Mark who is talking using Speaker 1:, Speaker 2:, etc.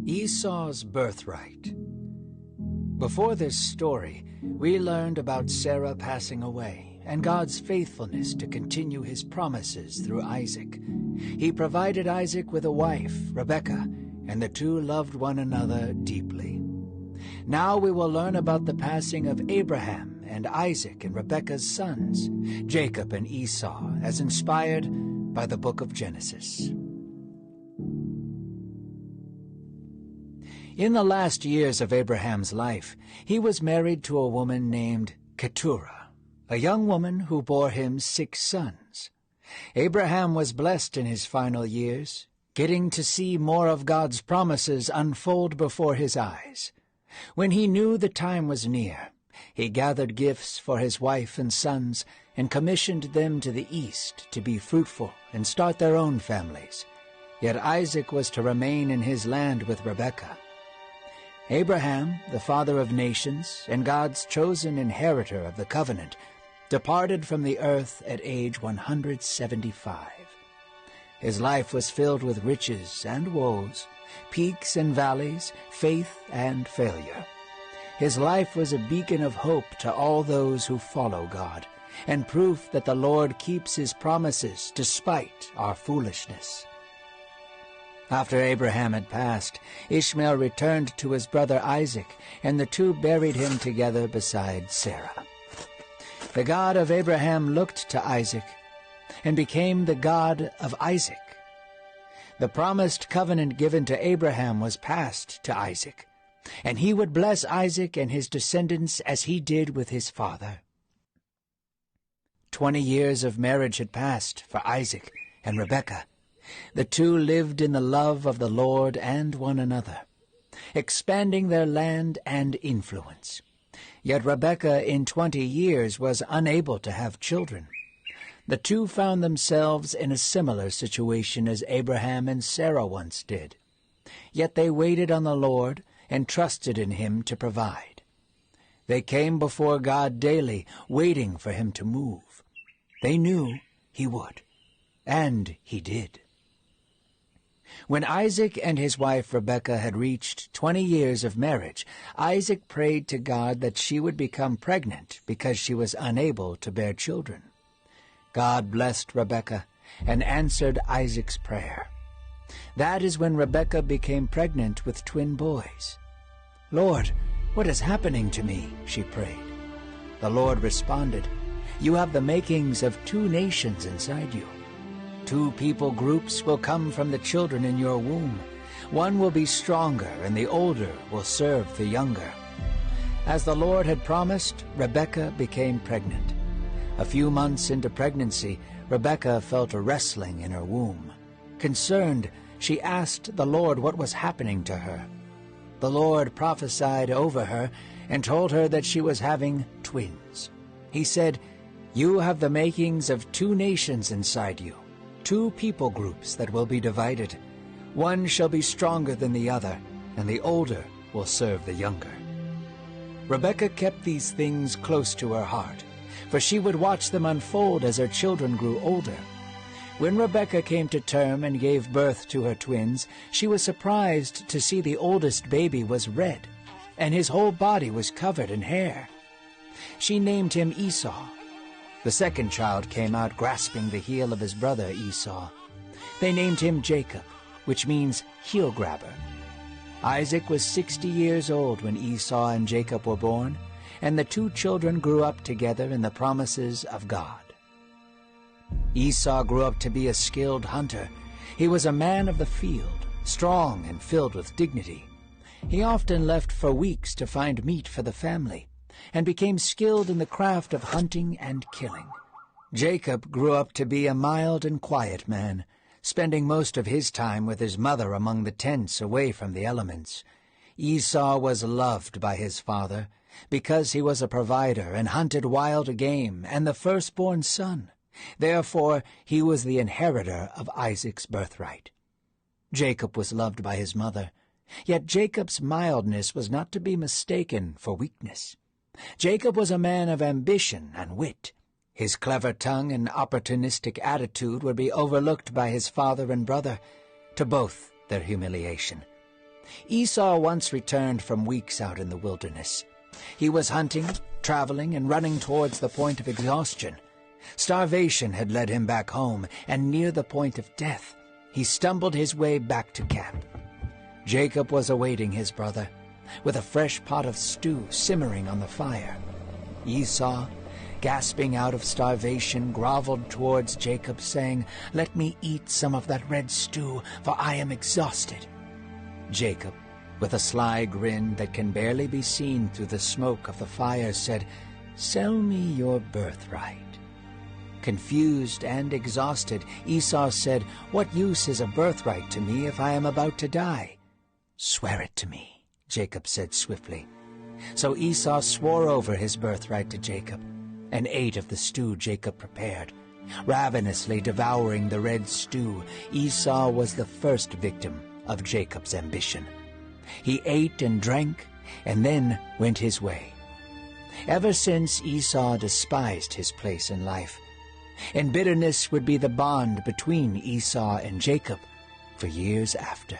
Speaker 1: Esau's birthright. Before this story, we learned about Sarah passing away and God's faithfulness to continue his promises through Isaac. He provided Isaac with a wife, Rebekah, and the two loved one another deeply. Now we will learn about the passing of Abraham and Isaac and Rebekah's sons, Jacob and Esau, as inspired by the book of Genesis. In the last years of Abraham's life, he was married to a woman named Keturah, a young woman who bore him 6 sons. Abraham was blessed in his final years, getting to see more of God's promises unfold before his eyes. When he knew the time was near, he gathered gifts for his wife and sons and commissioned them to the east to be fruitful and start their own families. Yet Isaac was to remain in his land with Rebekah. Abraham, the father of nations and God's chosen inheritor of the covenant, departed from the earth at age 175. His life was filled with riches and woes, peaks and valleys, faith and failure. His life was a beacon of hope to all those who follow God, and proof that the Lord keeps his promises despite our foolishness. After Abraham had passed, Ishmael returned to his brother Isaac, and the two buried him together beside Sarah. The God of Abraham looked to Isaac and became the God of Isaac. The promised covenant given to Abraham was passed to Isaac, and he would bless Isaac and his descendants as he did with his father. 20 years of marriage had passed for Isaac and Rebekah. The two lived in the love of the Lord and one another, expanding their land and influence. Yet Rebekah in 20 years was unable to have children. The two found themselves in a similar situation as Abraham and Sarah once did. Yet they waited on the Lord and trusted in him to provide. They came before God daily, waiting for him to move. They knew he would, and he did. When Isaac and his wife Rebekah had reached 20 years of marriage, Isaac prayed to God that she would become pregnant because she was unable to bear children. God blessed Rebekah and answered Isaac's prayer. That is when Rebekah became pregnant with twin boys. "Lord, what is happening to me?" she prayed. The Lord responded, "You have the makings of 2 nations inside you. 2 people groups will come from the children in your womb. One will be stronger, and the older will serve the younger." As the Lord had promised, Rebekah became pregnant. A few months into pregnancy, Rebekah felt a wrestling in her womb. Concerned, she asked the Lord what was happening to her. The Lord prophesied over her and told her that she was having twins. He said, "You have the makings of 2 nations inside you, 2 people groups that will be divided. One shall be stronger than the other, and the older will serve the younger." Rebekah kept these things close to her heart, for she would watch them unfold as her children grew older. When Rebekah came to term and gave birth to her twins, she was surprised to see the oldest baby was red, and his whole body was covered in hair. She named him Esau. The second child came out grasping the heel of his brother Esau. They named him Jacob, which means heel grabber. Isaac was 60 years old when Esau and Jacob were born, and the 2 children grew up together in the promises of God. Esau grew up to be a skilled hunter. He was a man of the field, strong and filled with dignity. He often left for weeks to find meat for the family, and became skilled in the craft of hunting and killing. Jacob grew up to be a mild and quiet man, spending most of his time with his mother among the tents away from the elements. Esau was loved by his father because he was a provider and hunted wild game and the firstborn son. Therefore he was the inheritor of Isaac's birthright. Jacob was loved by his mother, yet Jacob's mildness was not to be mistaken for weakness. Jacob was a man of ambition and wit. His clever tongue and opportunistic attitude would be overlooked by his father and brother, to both their humiliation. Esau once returned from weeks out in the wilderness. He was hunting, traveling, and running towards the point of exhaustion. Starvation had led him back home, and near the point of death, he stumbled his way back to camp. Jacob was awaiting his brother, with a fresh pot of stew simmering on the fire. Esau, gasping out of starvation, groveled towards Jacob, saying, "Let me eat some of that red stew, for I am exhausted." Jacob, with a sly grin that can barely be seen through the smoke of the fire, said, "Sell me your birthright." Confused and exhausted, Esau said, "What use is a birthright to me if I am about to die?" "Swear it to me," Jacob said swiftly. So Esau swore over his birthright to Jacob, and ate of the stew Jacob prepared. Ravenously devouring the red stew, Esau was the first victim of Jacob's ambition. He ate and drank, and then went his way. Ever since, Esau despised his place in life, and bitterness would be the bond between Esau and Jacob for years after.